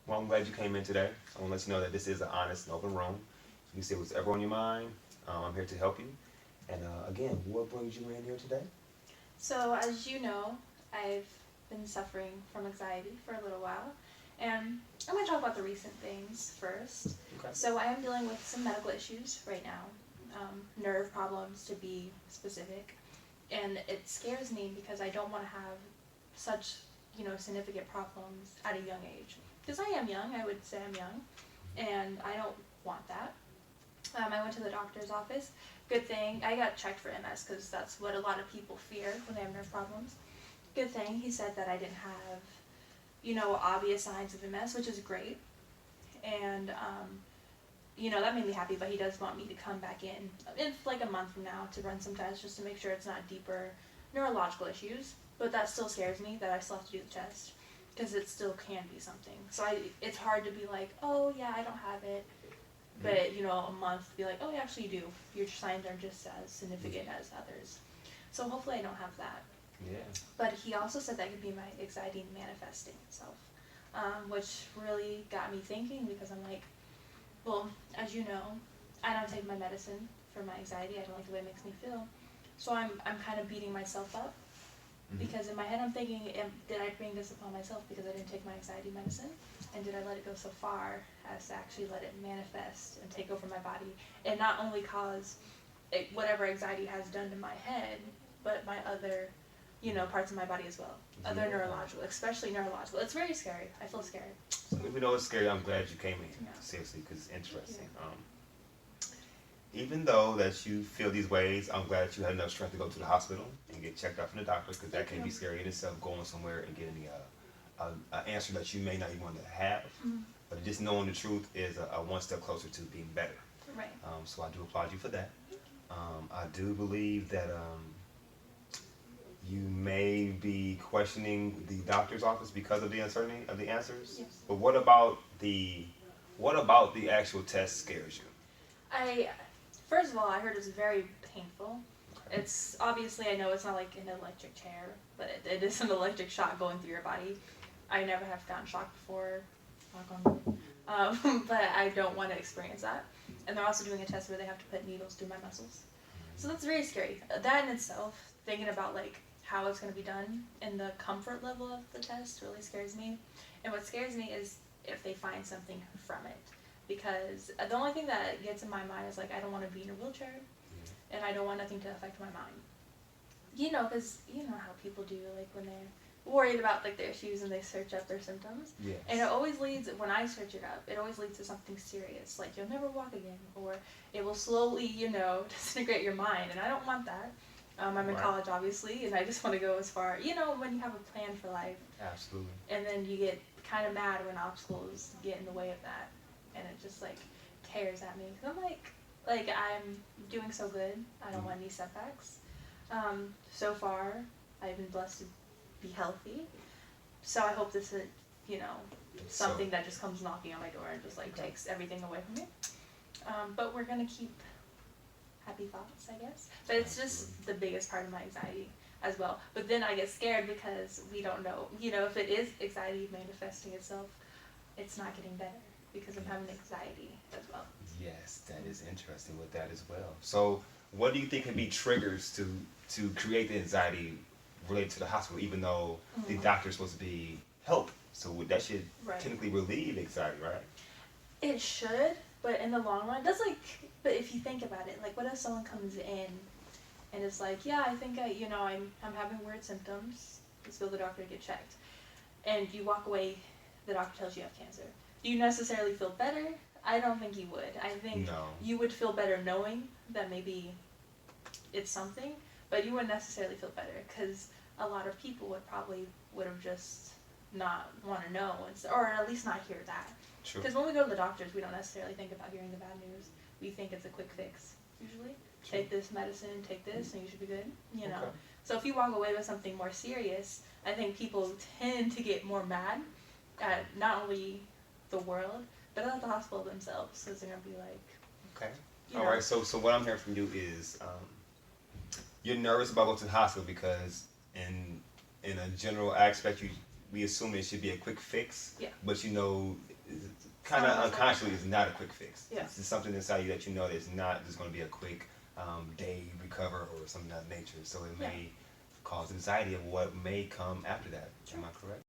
Well, I'm glad you came in today. I want to let you know that this is an honest and open room. You can say whatever on your mind. I'm here to help you. And again, what brings you in here today? So, as you know, I've been suffering from anxiety for a little while, and I'm going to talk about the recent things first. Okay. So, I am dealing with some medical issues right now, nerve problems to be specific, and it scares me because I don't want to have such, significant problems at a young age. Because I am young, I would say I'm young, and I don't want that. I went to the doctor's office. Good thing I got checked for MS because that's what a lot of people fear when they have nerve problems. Good thing he said that I didn't have, obvious signs of MS, which is great. And, that made me happy, but he does want me to come back in like a month from now to run some tests just to make sure it's not deeper neurological issues. But that still scares me that I still have to do the test because it still can be something. So it's hard to be like, oh yeah, I don't have it. But, a month be like, oh, yeah, actually you do. Your signs aren't just as significant as others. So hopefully I don't have that. Yeah. But he also said that could be my anxiety manifesting itself, which really got me thinking because I'm like, well, as you know, I don't take my medicine for my anxiety. I don't like the way it makes me feel. So I'm kind of beating myself up because in my head I'm thinking, did I bring this upon myself because I didn't take my anxiety medicine? And did I let it go so far as to actually let it manifest and take over my body and not only cause whatever anxiety has done to my head, but my other, parts of my body as well. Other neurological, especially neurological. It's very scary. I feel scared. So even though it's scary, I'm glad you came in. Yeah. Seriously, because it's interesting. Even though that you feel these ways, I'm glad that you had enough strength to go to the hospital and get checked out from the doctor because that can be scary in itself, going somewhere and getting an answer that you may not even want to have. But just knowing the truth is a one step closer to being better. Right. So I do applaud you for that. I do believe that you may be questioning the doctor's office because of the uncertainty of the answers. Yes. But what about the actual test scares you? First of all, I heard it's very painful. It's obviously, I know it's not like an electric chair, but it is an electric shock going through your body. I never have gotten shocked before, knock on wood. But I don't want to experience that. And they're also doing a test where they have to put needles through my muscles. So that's very scary. That in itself, thinking about like how it's going to be done and the comfort level of the test really scares me. And what scares me is if they find something from it. Because the only thing that gets in my mind is like I don't want to be in a wheelchair and I don't want nothing to affect my mind. Because you know how people do, like when they're worried about like their issues and they search up their symptoms. Yes. And it always leads, when I search it up, it always leads to something serious, like you'll never walk again, or it will slowly, disintegrate your mind, and I don't want that. I'm in college, obviously, and I just want to go as far, when you have a plan for life. Absolutely. And then you get kind of mad when obstacles get in the way of that, and it just like tears at me. Cause I'm like I'm doing so good. I don't want any setbacks. So far, I've been blessed to be healthy. So I hope this is, something that just comes knocking on my door and just like takes everything away from me. But we're gonna keep happy thoughts, I guess. But it's just the biggest part of my anxiety as well. But then I get scared because we don't know, if it is anxiety manifesting itself, it's not getting better because I'm having anxiety as well. Yes, that is interesting with that as well. So, what do you think can be triggers to create the anxiety related to the hospital, even though the doctor is supposed to be help? So that should technically relieve anxiety, right? It should, but in the long run, but if you think about it, like, what if someone comes in and is like, yeah, I think I'm having weird symptoms. Let's go to the doctor to get checked. And you walk away, the doctor tells you have cancer. Do you necessarily feel better? I don't think you would. I think you would feel better knowing that maybe it's something, but you wouldn't necessarily feel better because a lot of people would have just not want to know, or at least not hear that. Because when we go to the doctors, we don't necessarily think about hearing the bad news. We think it's a quick fix, usually. True. Take this medicine, take this, and you should be good, Okay. So if you walk away with something more serious, I think people tend to get more mad at not only the world, but at the hospital themselves. So they're going to be like... Okay. All right, so what I'm hearing from you is you're nervous about going to the hospital because in a general aspect, we assume it should be a quick fix. Yeah. But kind of Someone has unconsciously like is not a quick fix. Yeah. It's just something inside you that you know that's not just going to be a quick day recover or something of that nature. So it may cause anxiety of what may come after that. Am I correct?